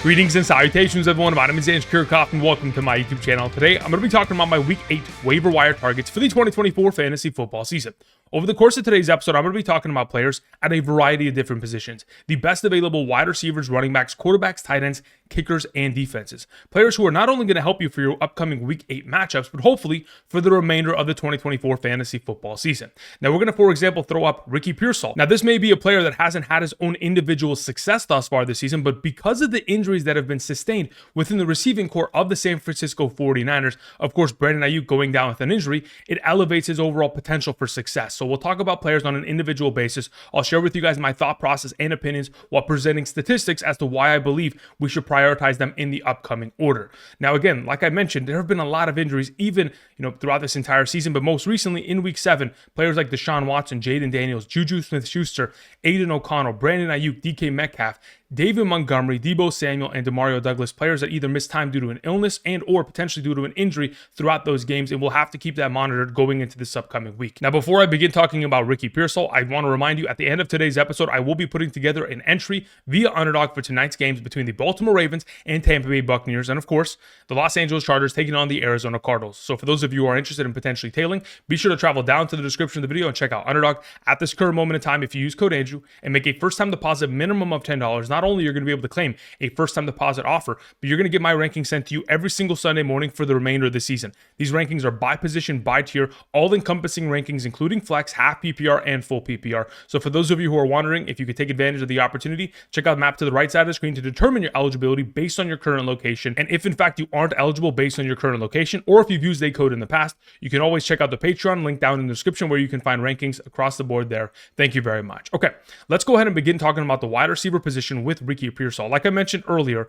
Greetings and salutations, everyone. My name is Andrew Kirchhoff, and welcome to my YouTube channel. Today, I'm going to be talking about my Week 8 waiver wire targets for the 2024 fantasy football season. Over the course of today's episode, I'm going to be talking about players at a variety of different positions. The best available wide receivers, running backs, quarterbacks, tight ends, kickers, and defenses. Players who are not only going to help you for your upcoming Week 8 matchups, but hopefully for the remainder of the 2024 fantasy football season. Now, we're going to, for example, throw up Pearsall. Now, this may be a player that hasn't had his own individual success thus far this season, but because of the injuries that have been sustained within the receiving core of the San Francisco 49ers, of course, Brandon Ayuk going down with an injury, it elevates his overall potential for success. So we'll talk about players on an individual basis. I'll share with you guys my thought process and opinions while presenting statistics as to why I believe we should prioritize them in the upcoming order. Now, again, like I mentioned, there have been a lot of injuries even, throughout this entire season, but most recently in Week 7, players like Deshaun Watson, Jaden Daniels, Juju Smith-Schuster, Aiden O'Connell, Brandon Ayuk, DK Metcalf, David Montgomery, Deebo Samuel, and Demario Douglas, players that either missed time due to an illness and or potentially due to an injury throughout those games, and we'll have to keep that monitored going into this upcoming week. Now, before I begin talking about Pearsall, I want to remind you at the end of today's episode, I will be putting together an entry via Underdog for tonight's games between the Baltimore Ravens and Tampa Bay Buccaneers, and of course, the Los Angeles Chargers taking on the Arizona Cardinals. So for those of you who are interested in potentially tailing, be sure to travel down to the description of the video and check out Underdog. At this current moment in time, if you use code Andrew and make a first-time deposit minimum of $10, not only you're going to be able to claim a first-time deposit offer, but you're going to get my rankings sent to you every single Sunday morning for the remainder of the season. These rankings are by position, by tier, all-encompassing rankings, including flex, half PPR, and full PPR. So for those of you who are wondering if you could take advantage of the opportunity, check out the map to the right side of the screen to determine your eligibility based on your current location. And if in fact you aren't eligible based on your current location, or if you've used a code in the past, you can always check out the Patreon link down in the description where you can find rankings across the board there. Thank you very much. Okay, let's go ahead and begin talking about the wide receiver position with Pearsall. Like I mentioned earlier,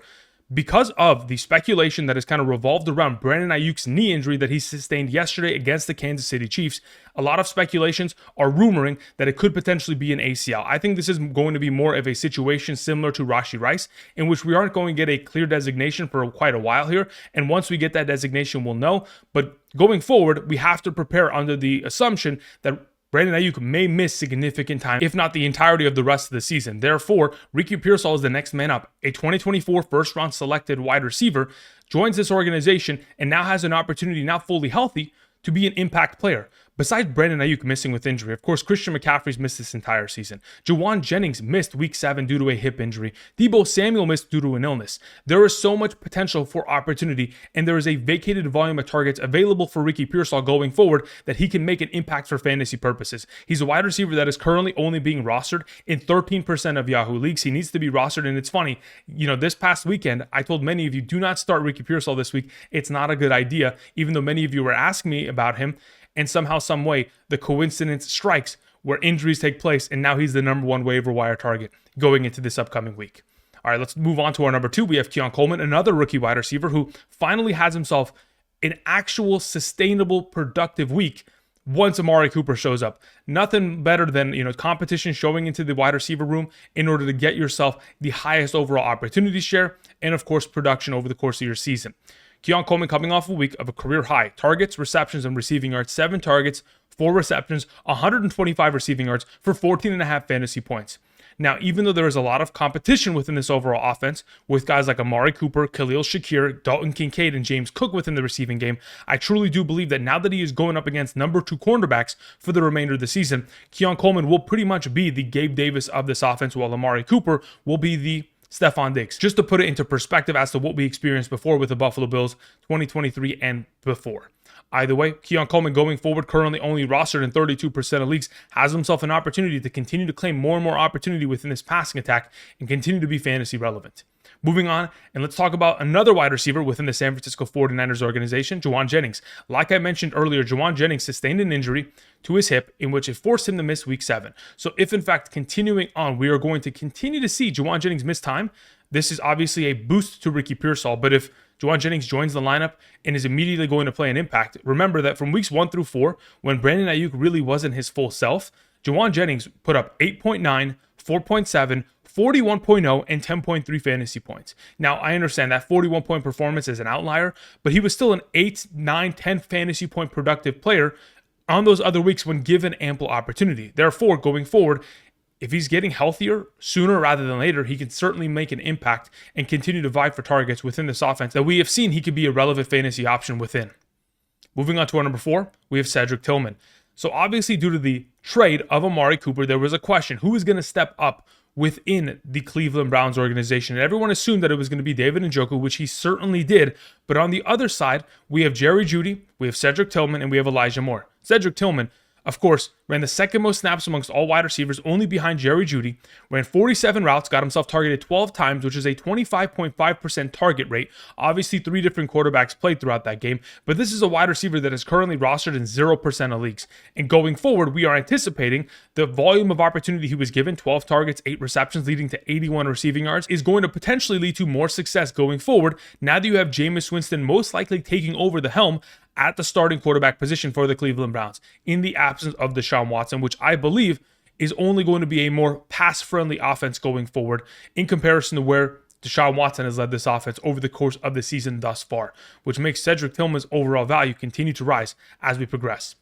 because of the speculation that has kind of revolved around Brandon Ayuk's knee injury that he sustained yesterday against the Kansas City Chiefs, a lot of speculations are rumoring that it could potentially be an ACL. I think this is going to be more of a situation similar to Rashee Rice, in which we aren't going to get a clear designation for quite a while here. And once we get that designation, we'll know. But going forward, we have to prepare under the assumption that Brandon Ayuk may miss significant time, if not the entirety of the rest of the season. Therefore, Pearsall is the next man up. A 2024 first-round selected wide receiver joins this organization and now has an opportunity, now fully healthy, to be an impact player. Besides Brandon Ayuk missing with injury, of course, Christian McCaffrey's missed this entire season. JAUAN Jennings missed Week 7 due to a hip injury. Deebo Samuel missed due to an illness. There is so much potential for opportunity, and there is a vacated volume of targets available for Pearsall going forward that he can make an impact for fantasy purposes. He's a wide receiver that is currently only being rostered in 13% of Yahoo leagues. He needs to be rostered, and it's funny, this past weekend, I told many of you, do not start Pearsall this week. It's not a good idea, even though many of you were asking me about him. And somehow, some way, the coincidence strikes where injuries take place, and now he's the #1 waiver wire target going into this upcoming week. All right, let's move on to our number 2. We have KEON Coleman, another rookie wide receiver who finally has himself an actual sustainable, productive week once Amari Cooper shows up. Nothing better than, competition showing into the wide receiver room in order to get yourself the highest overall opportunity share and, of course, production over the course of your season. KEON Coleman coming off a week of a career high. Targets, receptions, and receiving yards. 7 targets, 4 receptions, 125 receiving yards for 14.5 fantasy points. Now, even though there is a lot of competition within this overall offense, with guys like Amari Cooper, Khalil Shakir, Dalton Kincaid, and James Cook within the receiving game, I truly do believe that now that he is going up against #2 cornerbacks for the remainder of the season, KEON Coleman will pretty much be the Gabe Davis of this offense, while Amari Cooper will be the Stephon Diggs. Just to put it into perspective as to what we experienced before with the Buffalo Bills 2023 and before. Either way, KEON Coleman going forward, currently only rostered in 32% of leagues, has himself an opportunity to continue to claim more and more opportunity within this passing attack and continue to be fantasy relevant. Moving on, and let's talk about another wide receiver within the San Francisco 49ers organization, JAUAN Jennings. Like I mentioned earlier, JAUAN Jennings sustained an injury to his hip in which it forced him to miss Week 7. So if in fact continuing on, we are going to continue to see JAUAN Jennings miss time, this is obviously a boost to Pearsall. But if JAUAN Jennings joins the lineup and is immediately going to play an impact, remember that from weeks 1 through 4, when Brandon Ayuk really wasn't his full self, JAUAN Jennings put up 8.9, 4.7, 41.0, and 10.3 fantasy points. Now, I understand that 41-point performance is an outlier, but he was still an 8, 9, 10 fantasy point productive player on those other weeks when given ample opportunity. Therefore, going forward, if he's getting healthier sooner rather than later, he can certainly make an impact and continue to vie for targets within this offense that we have seen he could be a relevant fantasy option within. Moving on to our number 4, we have CEDRIC TILLMAN. So obviously due to the trade of Amari Cooper, there was a question, who is going to step up within the Cleveland Browns organization? And everyone assumed that it was going to be David Njoku, which he certainly did. But on the other side, we have Jerry Jeudy, we have CEDRIC TILLMAN, and we have Elijah Moore. CEDRIC TILLMAN, of course, ran the second most snaps amongst all wide receivers, only behind Jerry Jeudy, ran 47 routes, got himself targeted 12 times, which is a 25.5% target rate. Obviously, 3 different quarterbacks played throughout that game, but this is a wide receiver that is currently rostered in 0% of leagues. And going forward, we are anticipating the volume of opportunity he was given, 12 targets, 8 receptions, leading to 81 receiving yards, is going to potentially lead to more success going forward. Now that you have Jameis Winston most likely taking over the helm at the starting quarterback position for the Cleveland Browns, in the absence of Deshaun Watson, which I believe is only going to be a more pass-friendly offense going forward in comparison to where Deshaun Watson has led this offense over the course of the season thus far, which makes CEDRIC TILLMAN's overall value continue to rise as we progress.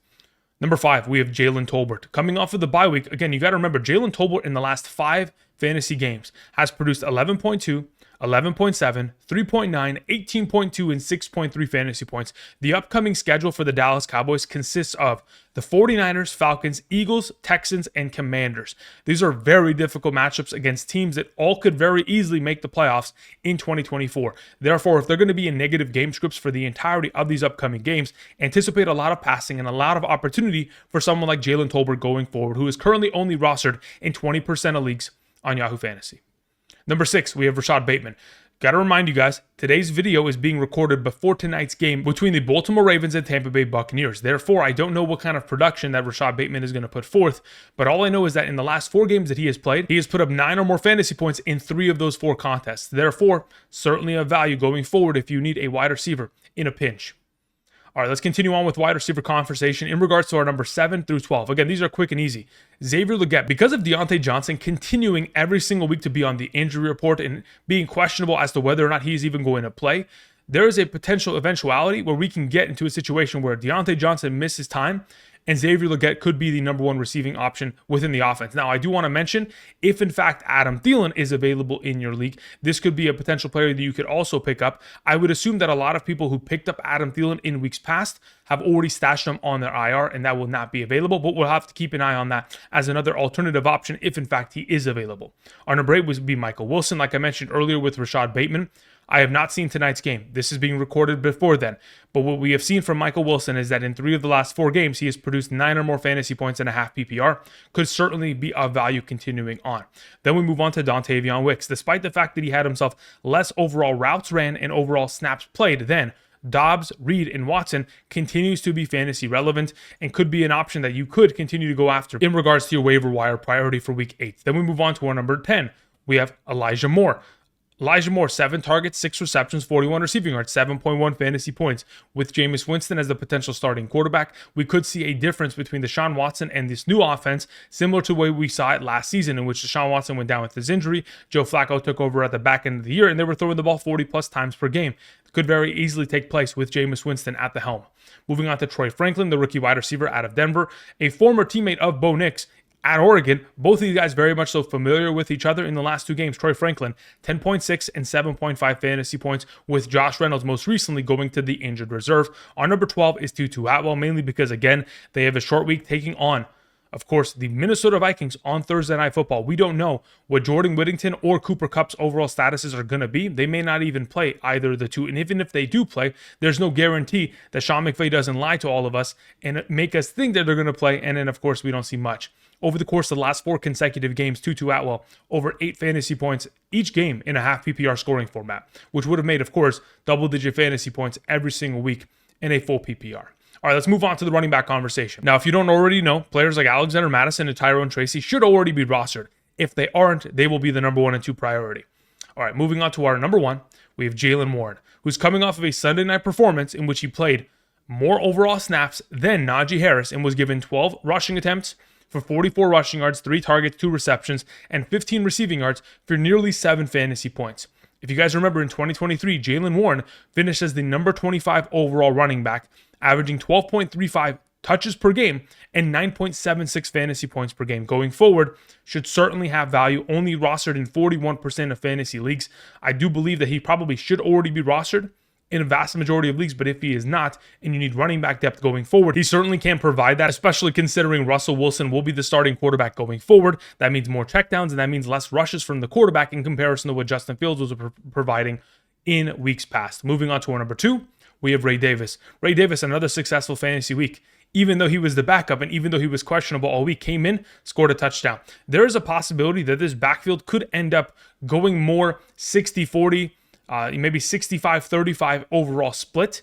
Number 5, we have Jalen Tolbert. Coming off of the bye week, again, you got to remember, Jalen Tolbert in the last 5 fantasy games has produced 11.2, 11.7, 3.9, 18.2, and 6.3 fantasy points. The upcoming schedule for the Dallas Cowboys consists of the 49ers, Falcons, Eagles, Texans, and Commanders. These are very difficult matchups against teams that all could very easily make the playoffs in 2024. Therefore, if they're going to be in negative game scripts for the entirety of these upcoming games, anticipate a lot of passing and a lot of opportunity for someone like Jalen Tolbert going forward, who is currently only rostered in 20% of leagues on Yahoo Fantasy. Number 6, we have Rashod Bateman. Got to remind you guys, today's video is being recorded before tonight's game between the Baltimore Ravens and Tampa Bay Buccaneers. Therefore, I don't know what kind of production that Rashod Bateman is going to put forth, but all I know is that in the last 4 games that he has played, he has put up 9 or more fantasy points in 3 of those 4 contests. Therefore, certainly a value going forward if you need a wide receiver in a pinch. All right, let's continue on with wide receiver conversation in regards to our number 7 through 12. Again, these are quick and easy. Xavier Legette, because of Diontae Johnson continuing every single week to be on the injury report and being questionable as to whether or not he's even going to play, there is a potential eventuality where we can get into a situation where Diontae Johnson misses time and Xavier Legette could be the number 1 receiving option within the offense. Now, I do want to mention, if in fact Adam Thielen is available in your league, this could be a potential player that you could also pick up. I would assume that a lot of people who picked up Adam Thielen in weeks past have already stashed him on their IR, and that will not be available, but we'll have to keep an eye on that as another alternative option if in fact he is available. Our number 8 would be Michael Wilson, like I mentioned earlier with Rashod Bateman. I have not seen tonight's game. This is being recorded before then. But what we have seen from Michael Wilson is that in 3 of the last 4 games, he has produced 9 or more fantasy points and a half PPR. Could certainly be of value continuing on. Then we move on to Dontayvion Wicks. Despite the fact that he had himself less overall routes ran and overall snaps played than Dobbs, Reed, and Watson, continues to be fantasy relevant and could be an option that you could continue to go after in regards to your waiver wire priority for week 8. Then we move on to our number 10. We have Elijah Moore. Elijah Moore, 7 targets, 6 receptions, 41 receiving yards, 7.1 fantasy points. With Jameis Winston as the potential starting quarterback, we could see a difference between Deshaun Watson and this new offense, similar to the way we saw it last season, in which Deshaun Watson went down with his injury. Joe Flacco took over at the back end of the year, and they were throwing the ball 40-plus times per game. It could very easily take place with Jameis Winston at the helm. Moving on to Troy Franklin, the rookie wide receiver out of Denver, a former teammate of Bo Nix at Oregon. Both of these guys very much so familiar with each other in the last 2 games. Troy Franklin, 10.6 and 7.5 fantasy points, with Josh Reynolds most recently going to the injured reserve. Our number 12 is TUTU Atwell, mainly because, again, they have a short week taking on, of course, the Minnesota Vikings on Thursday Night Football. We don't know what Jordan Whittington or Cooper Kupp's overall statuses are going to be. They may not even play either of the two. And even if they do play, there's no guarantee that Sean McVay doesn't lie to all of us and make us think that they're going to play. And then, of course, we don't see much. Over the course of the last 4 consecutive games, TUTU Atwell over 8 fantasy points each game in a half PPR scoring format, which would have made, of course, double-digit fantasy points every single week in a full PPR. All right, let's move on to the running back conversation. Now, if you don't already know, players like Alexander Mattison and Tyrone Tracy should already be rostered. If they aren't, they will be the number 1 and 2 priority. All right, moving on to our number 1, we have Jaylen Warren, who's coming off of a Sunday night performance in which he played more overall snaps than Najee Harris and was given 12 rushing attempts for 44 rushing yards, 3 targets, 2 receptions, and 15 receiving yards for nearly 7 fantasy points. If you guys remember, in 2023, Jaylen Warren finished as the number 25 overall running back, averaging 12.35 touches per game and 9.76 fantasy points per game. Going forward, should certainly have value. Only rostered in 41% of fantasy leagues. I do believe that he probably should already be rostered in a vast majority of leagues, but if he is not, and you need running back depth going forward, he certainly can provide that, especially considering Russell Wilson will be the starting quarterback going forward. That means more checkdowns, and that means less rushes from the quarterback in comparison to what Justin Fields was providing in weeks past. Moving on to our number 2, we have Ray Davis. Ray Davis, another successful fantasy week. Even though he was the backup and even though he was questionable all week, came in, scored a touchdown. There is a possibility that this backfield could end up going more 60-40, maybe 65-35 overall split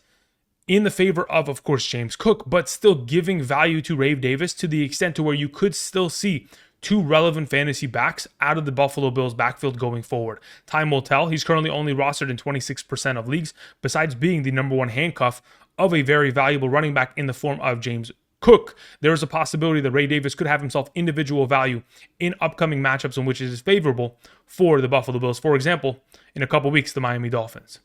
in the favor of course, James Cook, but still giving value to Ray Davis to the extent to where you could still see 2 relevant fantasy backs out of the Buffalo Bills backfield going forward. Time will tell. He's currently only rostered in 26% of leagues, besides being the number 1 handcuff of a very valuable running back in the form of James Cook. There is a possibility that Ray Davis could have himself individual value in upcoming matchups in which it is favorable for the Buffalo Bills. For example, in a couple weeks, the Miami Dolphins.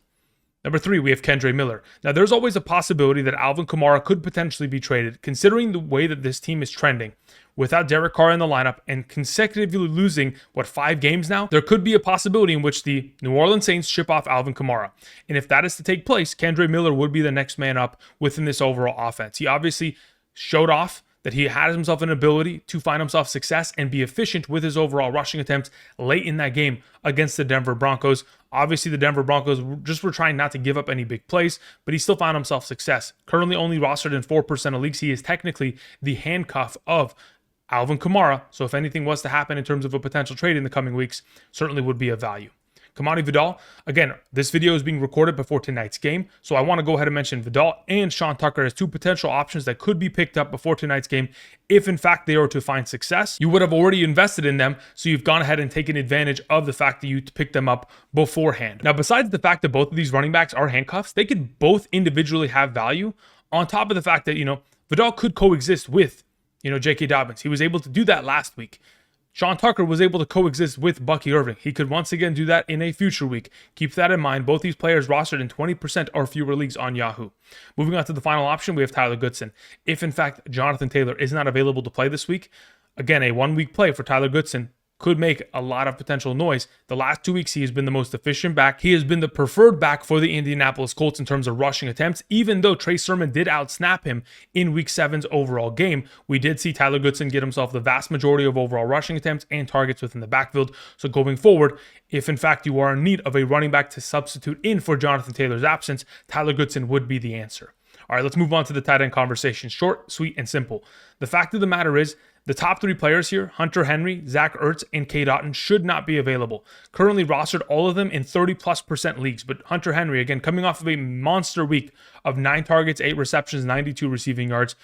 Number 3, we have Kendre Miller. Now, there's always a possibility that Alvin Kamara could potentially be traded, considering the way that this team is trending. Without Derek Carr in the lineup and consecutively losing, 5 games now, there could be a possibility in which the New Orleans Saints ship off Alvin Kamara. And if that is to take place, Kendre Miller would be the next man up within this overall offense. He obviously showed off that he had himself an ability to find himself success and be efficient with his overall rushing attempts late in that game against the Denver Broncos. Obviously, the Denver Broncos just were trying not to give up any big plays, but he still found himself success. Currently only rostered in 4% of leagues. He is technically the handcuff of Alvin Kamara, so if anything was to happen in terms of a potential trade in the coming weeks, certainly would be of value. KIMANI Vidal, again, this video is being recorded before tonight's game, so I want to go ahead and mention Vidal and Sean Tucker as 2 potential options that could be picked up before tonight's game if in fact they are to find success. You would have already invested in them, so you've gone ahead and taken advantage of the fact that you picked them up beforehand. Now, besides the fact that both of these running backs are handcuffs, they could both individually have value on top of the fact that, Vidal could coexist with, J.K. Dobbins. He was able to do that last week. Sean Tucker was able to coexist with Bucky Irving. He could once again do that in a future week. Keep that in mind. Both these players rostered in 20% or fewer leagues on Yahoo. Moving on to the final option, we have Tyler Goodson. If, in fact, Jonathan Taylor is not available to play this week, again, a 1-week play for Tyler Goodson could make a lot of potential noise. The last 2 weeks, he has been the most efficient back. He has been the preferred back for the Indianapolis Colts in terms of rushing attempts, even though Trey Sermon did outsnap him in Week 7's overall game. We did see Tyler Goodson get himself the vast majority of overall rushing attempts and targets within the backfield. So going forward, if in fact you are in need of a running back to substitute in for Jonathan Taylor's absence, Tyler Goodson would be the answer. All right, let's move on to the tight end conversation. Short, sweet, and simple. The fact of the matter is, the top 3 players here, Hunter Henry, Zach Ertz, and Cade Otton, should not be available. Currently rostered all of them in 30+% leagues, but Hunter Henry, again, coming off of a monster week of 9 targets, 8 receptions, 92 receiving yards,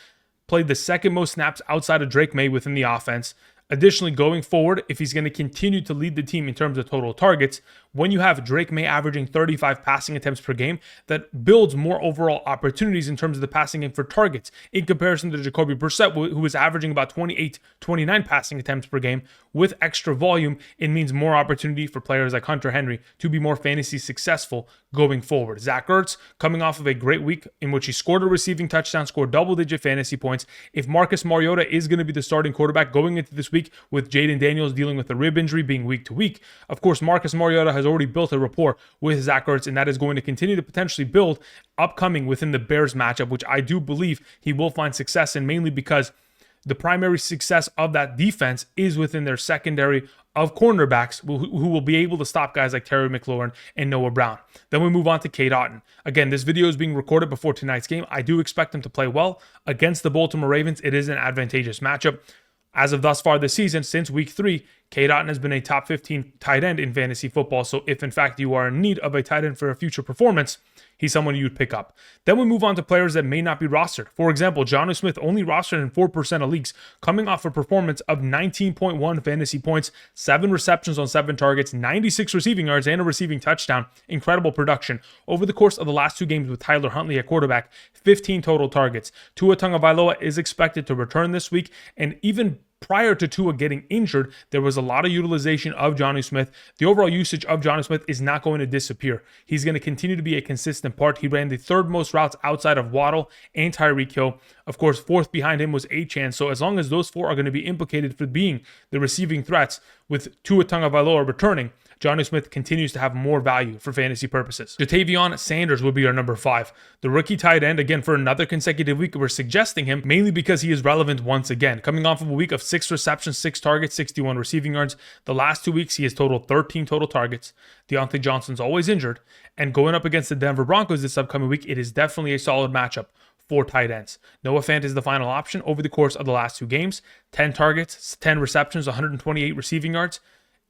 played the 2nd most snaps outside of Drake May within the offense. Additionally, going forward, if he's going to continue to lead the team in terms of total targets, when you have Drake May averaging 35 passing attempts per game, that builds more overall opportunities in terms of the passing game for targets in comparison to Jacoby Brissett, who is averaging about 28, 29 passing attempts per game. With extra volume, it means more opportunity for players like Hunter Henry to be more fantasy successful going forward. Zach Ertz, coming off of a great week in which he scored a receiving touchdown, scored double-digit fantasy points. If Marcus Mariota is going to be the starting quarterback going into this week, with Jaden Daniels dealing with a rib injury being week to week, of course, Marcus Mariota has already built a rapport with Zach Ertz, and that is going to continue to potentially build upcoming within the Bears matchup, which I do believe he will find success in, mainly because the primary success of that defense is within their secondary of cornerbacks who will be able to stop guys like Terry McLaurin and Noah Brown. Then we move on to Cade Otton. Again, this video is being recorded before tonight's game. I do expect him to play well against the Baltimore Ravens. It is an advantageous matchup. As of thus far this season, since week 3, Cade Otton has been a top 15 tight end in fantasy football. So if in fact you are in need of a tight end for a future performance, he's someone you would pick up. Then we move on to players that may not be rostered. For example, JONNU Smith only rostered in 4% of leagues, coming off a performance of 19.1 fantasy points, 7 receptions on 7 targets, 96 receiving yards, and a receiving touchdown. Incredible production. Over the course of the last 2 games with Tyler Huntley at quarterback, 15 total targets. Tua Tagovailoa is expected to return this week, and even prior to Tua getting injured, there was a lot of utilization of Jonnu Smith. The overall usage of Jonnu Smith is not going to disappear. He's going to continue to be a consistent part. He ran the third most routes outside of Waddle and Tyreek Hill. Of course, fourth behind him was Achane. So as long as those four are going to be implicated for being the receiving threats, with Tua Tagovailoa returning, Jonnu Smith continues to have more value for fantasy purposes. Ja'Tavion Sanders will be our number 5. The rookie tight end, again, for another consecutive week, we're suggesting him mainly because he is relevant once again. Coming off of a week of 6 receptions, 6 targets, 61 receiving yards. The last 2 weeks, he has totaled 13 total targets. Deontay Johnson's always injured. And going up against the Denver Broncos this upcoming week, it is definitely a solid matchup for tight ends. Noah Fant is the final option over the course of the last 2 games. 10 targets, 10 receptions, 128 receiving yards,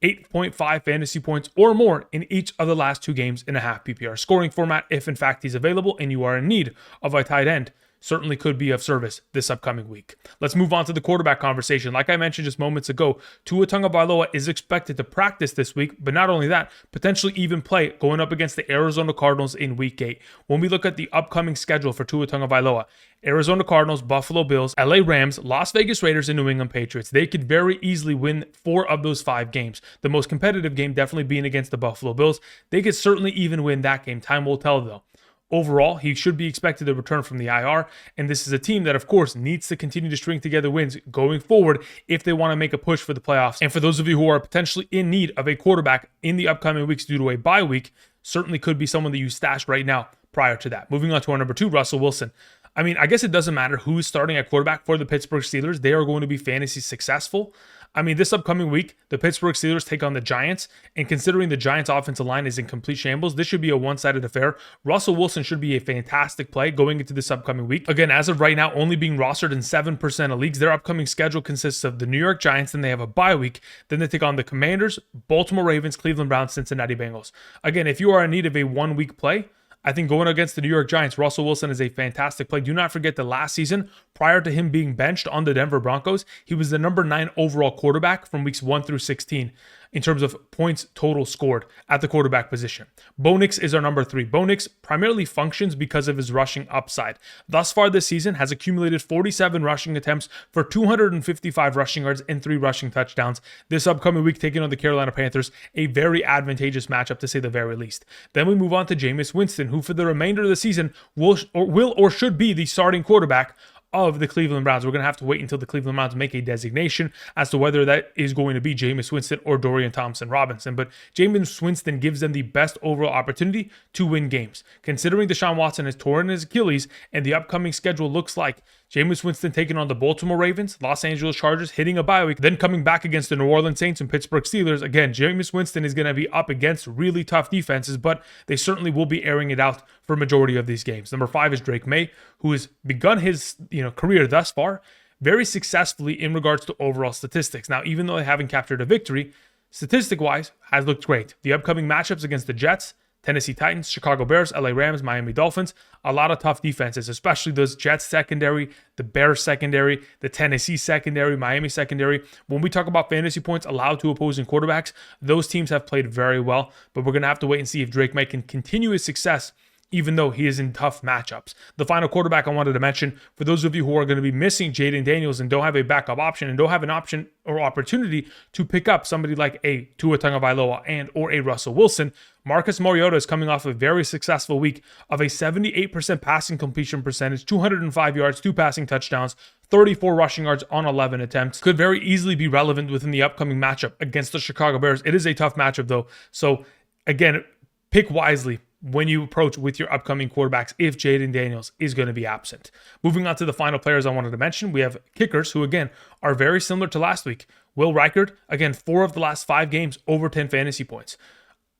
8.5 fantasy points or more in each of the last 2 games in a half PPR scoring format. If in fact he's available and you are in need of a tight end, certainly could be of service this upcoming week. Let's move on to the quarterback conversation. Like I mentioned just moments ago, Tua Tagovailoa is expected to practice this week, but not only that, potentially even play going up against the Arizona Cardinals in Week 8. When we look at the upcoming schedule for Tua Tagovailoa, Arizona Cardinals, Buffalo Bills, LA Rams, Las Vegas Raiders, and New England Patriots. They could very easily win 4 of those 5 games. The most competitive game definitely being against the Buffalo Bills. They could certainly even win that game. Time will tell though. Overall, he should be expected to return from the IR, and this is a team that, of course, needs to continue to string together wins going forward if they want to make a push for the playoffs. And for those of you who are potentially in need of a quarterback in the upcoming weeks due to a bye week, certainly could be someone that you stash right now prior to that. Moving on to our number 2, Russell Wilson. I mean, I guess it doesn't matter who's starting at quarterback for the Pittsburgh Steelers. They are going to be fantasy successful. I mean, this upcoming week, the Pittsburgh Steelers take on the Giants, and considering the Giants' offensive line is in complete shambles, this should be a one-sided affair. Russell Wilson should be a fantastic play going into this upcoming week. Again, as of right now, only being rostered in 7% of leagues. Their upcoming schedule consists of the New York Giants, then they have a bye week, then they take on the Commanders, Baltimore Ravens, Cleveland Browns, Cincinnati Bengals. Again, if you are in need of a one-week play, I think going against the New York Giants, Russell Wilson is a fantastic play. Do not forget that last season, prior to him being benched on the Denver Broncos, he was the number 9 overall quarterback from weeks 1 through 16 in terms of points total scored at the quarterback position. Bo Nix is our number 3. Bo Nix primarily functions because of his rushing upside. Thus far this season has accumulated 47 rushing attempts for 255 rushing yards and 3 rushing touchdowns. This upcoming week taking on the Carolina Panthers, a very advantageous matchup to say the very least. Then we move on to Jameis Winston, who for the remainder of the season will or should be the starting quarterback of the Cleveland Browns. We're going to have to wait until the Cleveland Browns make a designation as to whether that is going to be Jameis Winston or Dorian Thompson-Robinson. But Jameis Winston gives them the best overall opportunity to win games. Considering Deshaun Watson has torn his Achilles and the upcoming schedule looks like Jameis Winston taking on the Baltimore Ravens, Los Angeles Chargers, hitting a bye week, then coming back against the New Orleans Saints and Pittsburgh Steelers. Again, Jameis Winston is going to be up against really tough defenses, but they certainly will be airing it out for a majority of these games. Number 5 is Drake May, who has begun his career thus far very successfully in regards to overall statistics. Now, even though they haven't captured a victory, statistic-wise, has looked great. The upcoming matchups against the Jets, Tennessee Titans, Chicago Bears, LA Rams, Miami Dolphins, a lot of tough defenses, especially those Jets secondary, the Bears secondary, the Tennessee secondary, Miami secondary. When we talk about fantasy points allowed to opposing quarterbacks, those teams have played very well, but we're going to have to wait and see if Drake May can continue his success even though he is in tough matchups. The final quarterback I wanted to mention, for those of you who are going to be missing Jaden Daniels and don't have a backup option and don't have an option or opportunity to pick up somebody like a Tua Tagovailoa and or a Russell Wilson, Marcus Mariota is coming off a very successful week of a 78% passing completion percentage, 205 yards, 2 passing touchdowns, 34 rushing yards on 11 attempts. Could very easily be relevant within the upcoming matchup against the Chicago Bears. It is a tough matchup though. So again, pick wisely when you approach with your upcoming quarterbacks if Jaden Daniels is going to be absent. Moving on to the final players I wanted to mention, we have kickers who, again, are very similar to last week. Will Reichard, again, 4 of the last 5 games, over 10 fantasy points.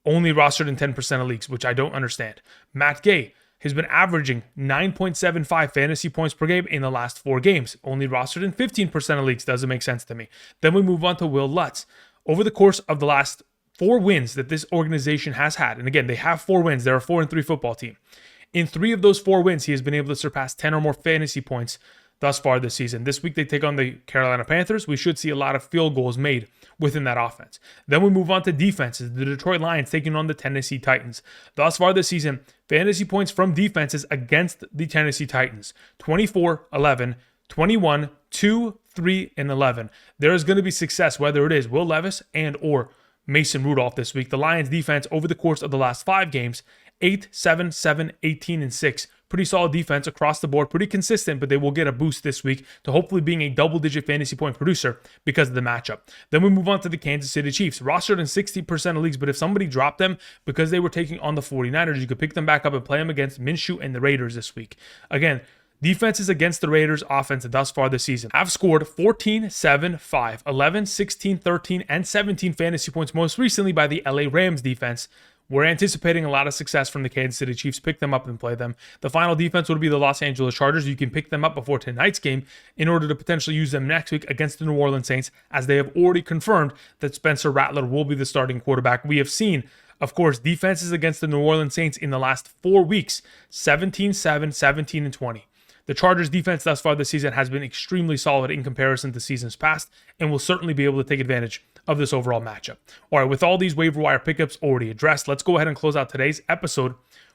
Only rostered in 10% of leagues, which I don't understand. Matt Gay has been averaging 9.75 fantasy points per game in the last 4 games. Only rostered in 15% of leagues. Doesn't make sense to me. Then we move on to Will Lutz. Over the course of the last 4 wins that this organization has had, and again, they have 4 wins. They're a 4-3 football team. In 3 of those 4 wins, he has been able to surpass 10 or more fantasy points thus far this season. This week, they take on the Carolina Panthers. We should see a lot of field goals made within that offense. Then we move on to defenses. The Detroit Lions taking on the Tennessee Titans. Thus far this season, fantasy points from defenses against the Tennessee Titans: 24, 11, 21, 2, 3, and 11. There is going to be success, whether it is Will Levis and or Mason Rudolph this week. The Lions defense over the course of the last 5 games, 8, 7, 7, 18, and 6. Pretty solid defense across the board, pretty consistent, but they will get a boost this week to hopefully being a double-digit fantasy point producer because of the matchup. Then we move on to the Kansas City Chiefs. Rostered in 60% of leagues, but if somebody dropped them because they were taking on the 49ers, you could pick them back up and play them against Minshew and the Raiders this week. Again, defenses against the Raiders offense thus far this season have scored 14, 7, 5, 11, 16, 13, and 17 fantasy points, most recently by the LA Rams defense. We're anticipating a lot of success from the Kansas City Chiefs. Pick them up and play them. The final defense would be the Los Angeles Chargers. You can pick them up before tonight's game in order to potentially use them next week against the New Orleans Saints, as they have already confirmed that Spencer Rattler will be the starting quarterback. We have seen, of course, defenses against the New Orleans Saints in the last 4 weeks, 17, 7, 17, and 20. The Chargers defense thus far this season has been extremely solid in comparison to seasons past and will certainly be able to take advantage of this overall matchup. All right, with all these waiver wire pickups already addressed, let's go ahead and close out today's episode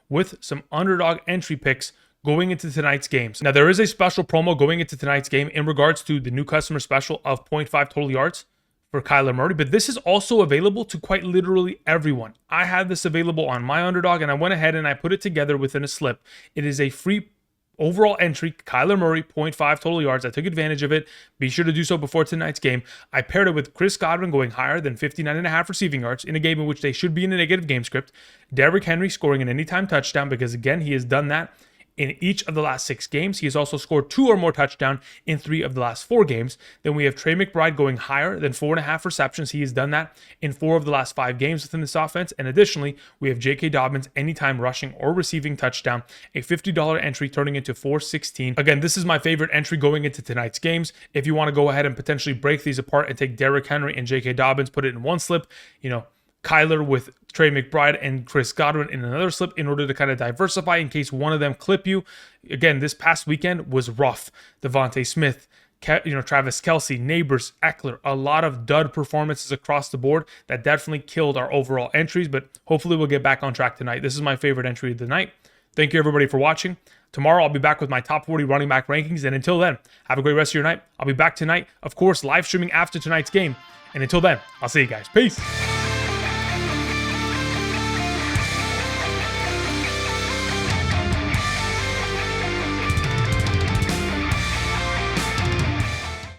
with some underdog entry picks going into tonight's games. Now, there is a special promo going into tonight's game in regards to the new customer special of 0.5 total yards for Kyler Murray, but this is also available to quite literally everyone. I had this available on my underdog, and I went ahead and I put it together within a slip. It is a free overall entry, Kyler Murray, 0.5 total yards. I took advantage of it. Be sure to do so before tonight's game. I paired it with Chris Godwin going higher than 59.5 receiving yards in a game in which they should be in a negative game script. Derrick Henry scoring an anytime touchdown, because again, he has done that in each of the last 6 games. He has also scored 2 or more touchdowns in 3 of the last 4 games. Then we have Trey McBride going higher than 4.5 receptions. He has done that in 4 of the last 5 games within this offense. And additionally, we have J.K. Dobbins anytime rushing or receiving touchdown, a $50 entry turning into $416. Again, this is my favorite entry going into tonight's games. If you want to go ahead and potentially break these apart and take Derrick Henry and J.K. Dobbins, put it in one slip, Kyler with Trey McBride and Chris Godwin in another slip in order to kind of diversify in case one of them clip you. Again, this past weekend was rough. Devontae Smith, Travis Kelce, Neighbors, Eckler, a lot of dud performances across the board that definitely killed our overall entries, but hopefully we'll get back on track tonight. This is my favorite entry of the night. Thank you everybody for watching. Tomorrow I'll be back with my top 40 running back rankings, and until then, have a great rest of your night. I'll be back tonight, of course, live streaming after tonight's game. And until then, I'll see you guys. Peace.